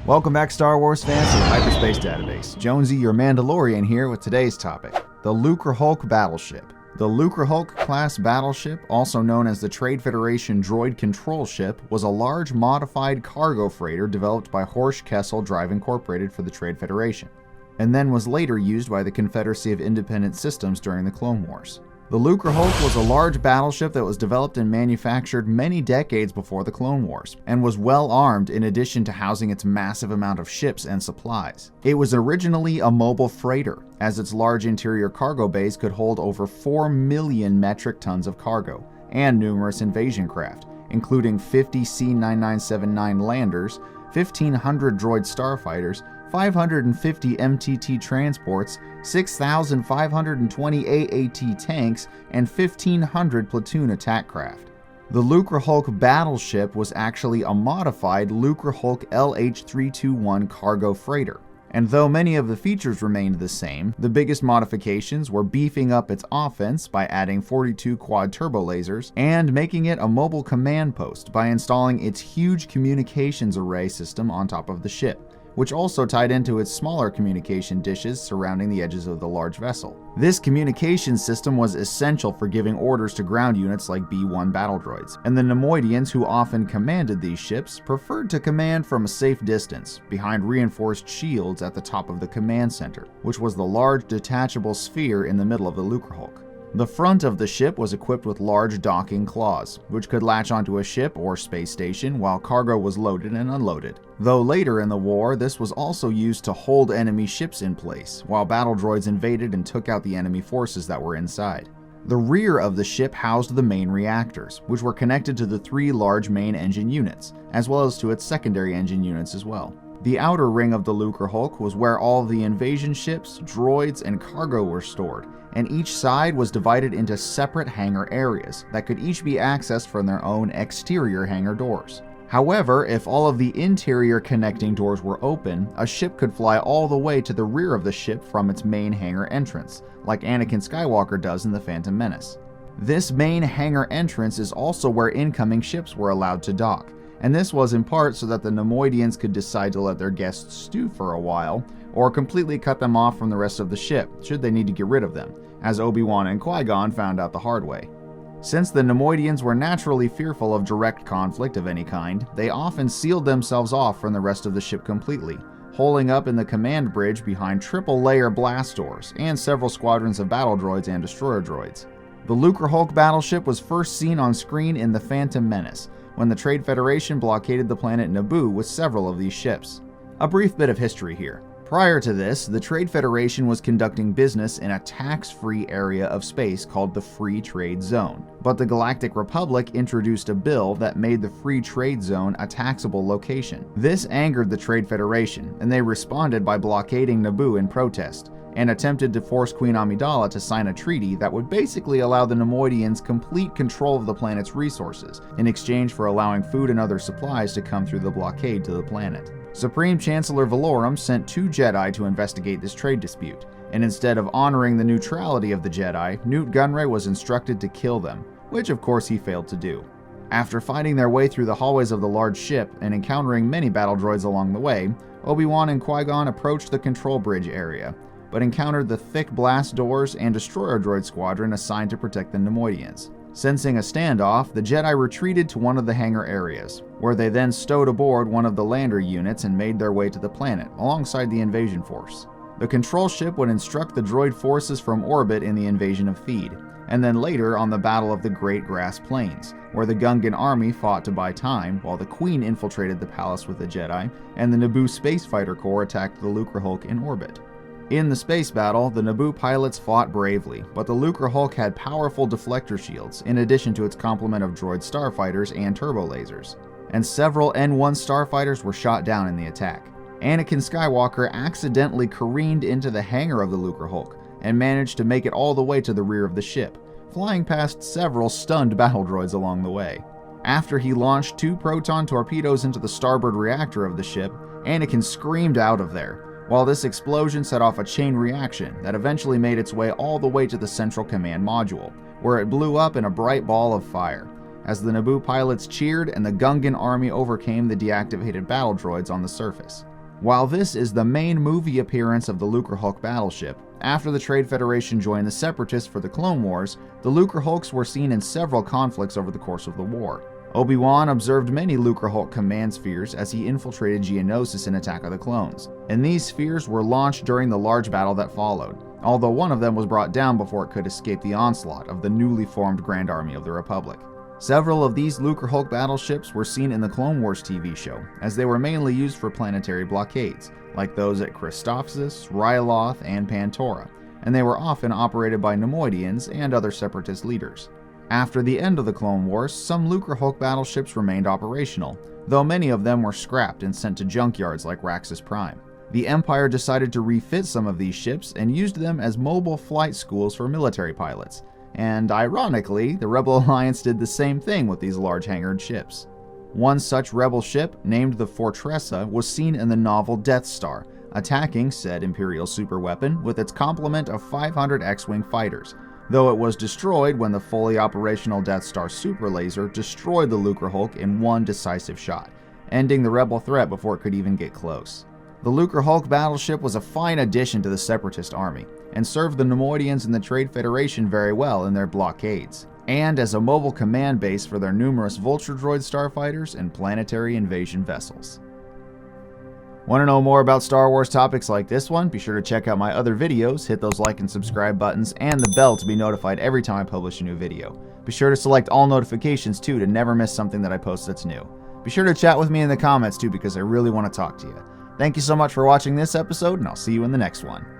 Welcome back, Star Wars fans, to the Hyperspace Database. Jonesy, your Mandalorian, here with today's topic, the Lucrehulk battleship. The Lucrehulk-class battleship, also known as the Trade Federation Droid Control Ship, was a large modified cargo freighter developed by Horsch Kessel Drive Incorporated for the Trade Federation, and then was later used by the Confederacy of Independent Systems during the Clone Wars. The Lucrehulk was a large battleship that was developed and manufactured many decades before the Clone Wars, and was well armed in addition to housing its massive amount of ships and supplies. It was originally a mobile freighter, as its large interior cargo bays could hold over 4 million metric tons of cargo, and numerous invasion craft, including 50 C-9979 landers, 1,500 droid starfighters, 550 MTT transports, 6,520 AAT tanks, and 1,500 platoon attack craft. The Lucrehulk battleship was actually a modified Lucrehulk LH-321 cargo freighter, and though many of the features remained the same, the biggest modifications were beefing up its offense by adding 42 quad turbo lasers and making it a mobile command post by installing its huge communications array system on top of the ship, which also tied into its smaller communication dishes surrounding the edges of the large vessel. This communication system was essential for giving orders to ground units like B-1 battle droids, and the Neimoidians who often commanded these ships preferred to command from a safe distance, behind reinforced shields at the top of the command center, which was the large detachable sphere in the middle of the Lucrehulk. The front of the ship was equipped with large docking claws, which could latch onto a ship or space station while cargo was loaded and unloaded. Though later in the war, this was also used to hold enemy ships in place, while battle droids invaded and took out the enemy forces that were inside. The rear of the ship housed the main reactors, which were connected to the 3 large main engine units, as well as to its secondary engine units as well. The outer ring of the Lucrehulk was where all of the invasion ships, droids, and cargo were stored, and each side was divided into separate hangar areas that could each be accessed from their own exterior hangar doors. However, if all of the interior connecting doors were open, a ship could fly all the way to the rear of the ship from its main hangar entrance, like Anakin Skywalker does in The Phantom Menace. This main hangar entrance is also where incoming ships were allowed to dock, and this was in part so that the Neimoidians could decide to let their guests stew for a while, or completely cut them off from the rest of the ship, should they need to get rid of them, as Obi-Wan and Qui-Gon found out the hard way. Since the Neimoidians were naturally fearful of direct conflict of any kind, they often sealed themselves off from the rest of the ship completely, holing up in the command bridge behind triple-layer blast doors and several squadrons of battle droids and destroyer droids. The Lucrehulk battleship was first seen on screen in The Phantom Menace, when the Trade Federation blockaded the planet Naboo with several of these ships. A brief bit of history here. Prior to this, the Trade Federation was conducting business in a tax-free area of space called the Free Trade Zone, but the Galactic Republic introduced a bill that made the Free Trade Zone a taxable location. This angered the Trade Federation, and they responded by blockading Naboo in protest, and attempted to force Queen Amidala to sign a treaty that would basically allow the Neimoidians complete control of the planet's resources, in exchange for allowing food and other supplies to come through the blockade to the planet. Supreme Chancellor Valorum sent 2 Jedi to investigate this trade dispute, and instead of honoring the neutrality of the Jedi, Newt Gunray was instructed to kill them, which of course he failed to do. After fighting their way through the hallways of the large ship and encountering many battle droids along the way, Obi-Wan and Qui-Gon approached the control bridge area, but encountered the thick blast doors and destroyer droid squadron assigned to protect the Neimoidians. Sensing a standoff, the Jedi retreated to one of the hangar areas, where they then stowed aboard one of the lander units and made their way to the planet, alongside the invasion force. The control ship would instruct the droid forces from orbit in the invasion of Theed, and then later on the Battle of the Great Grass Plains, where the Gungan army fought to buy time, while the Queen infiltrated the palace with the Jedi, and the Naboo Space Fighter Corps attacked the Lucrehulk in orbit. In the space battle, the Naboo pilots fought bravely, but the Lucrehulk had powerful deflector shields, in addition to its complement of droid starfighters and turbo lasers, and several N-1 starfighters were shot down in the attack. Anakin Skywalker accidentally careened into the hangar of the Lucrehulk, and managed to make it all the way to the rear of the ship, flying past several stunned battle droids along the way. After he launched 2 proton torpedoes into the starboard reactor of the ship, Anakin screamed out of there, while this explosion set off a chain reaction that eventually made its way all the way to the central command module, where it blew up in a bright ball of fire, as the Naboo pilots cheered and the Gungan army overcame the deactivated battle droids on the surface. While this is the main movie appearance of the Lucrehulk battleship, after the Trade Federation joined the Separatists for the Clone Wars, the Lucrehulks were seen in several conflicts over the course of the war. Obi-Wan observed many Lucrehulk command spheres as he infiltrated Geonosis in Attack of the Clones, and these spheres were launched during the large battle that followed, although one of them was brought down before it could escape the onslaught of the newly formed Grand Army of the Republic. Several of these Lucrehulk battleships were seen in the Clone Wars TV show, as they were mainly used for planetary blockades, like those at Christophsis, Ryloth, and Pantora, and they were often operated by Neimoidians and other Separatist leaders. After the end of the Clone Wars, some Lucrehulk battleships remained operational, though many of them were scrapped and sent to junkyards like Raxus Prime. The Empire decided to refit some of these ships and used them as mobile flight schools for military pilots, and ironically, the Rebel Alliance did the same thing with these large hangared ships. One such Rebel ship, named the Fortressa, was seen in the novel Death Star, attacking said Imperial superweapon with its complement of 500 X-Wing fighters, though it was destroyed when the fully operational Death Star super laser destroyed the Lucrehulk in one decisive shot, ending the Rebel threat before it could even get close. The Lucrehulk battleship was a fine addition to the Separatist army, and served the Neimoidians and the Trade Federation very well in their blockades, and as a mobile command base for their numerous Vulture Droid starfighters and planetary invasion vessels. Want to know more about Star Wars topics like this one? Be sure to check out my other videos, hit those like and subscribe buttons, and the bell to be notified every time I publish a new video. Be sure to select all notifications too to never miss something that I post that's new. Be sure to chat with me in the comments too, because I really want to talk to you. Thank you so much for watching this episode, and I'll see you in the next one.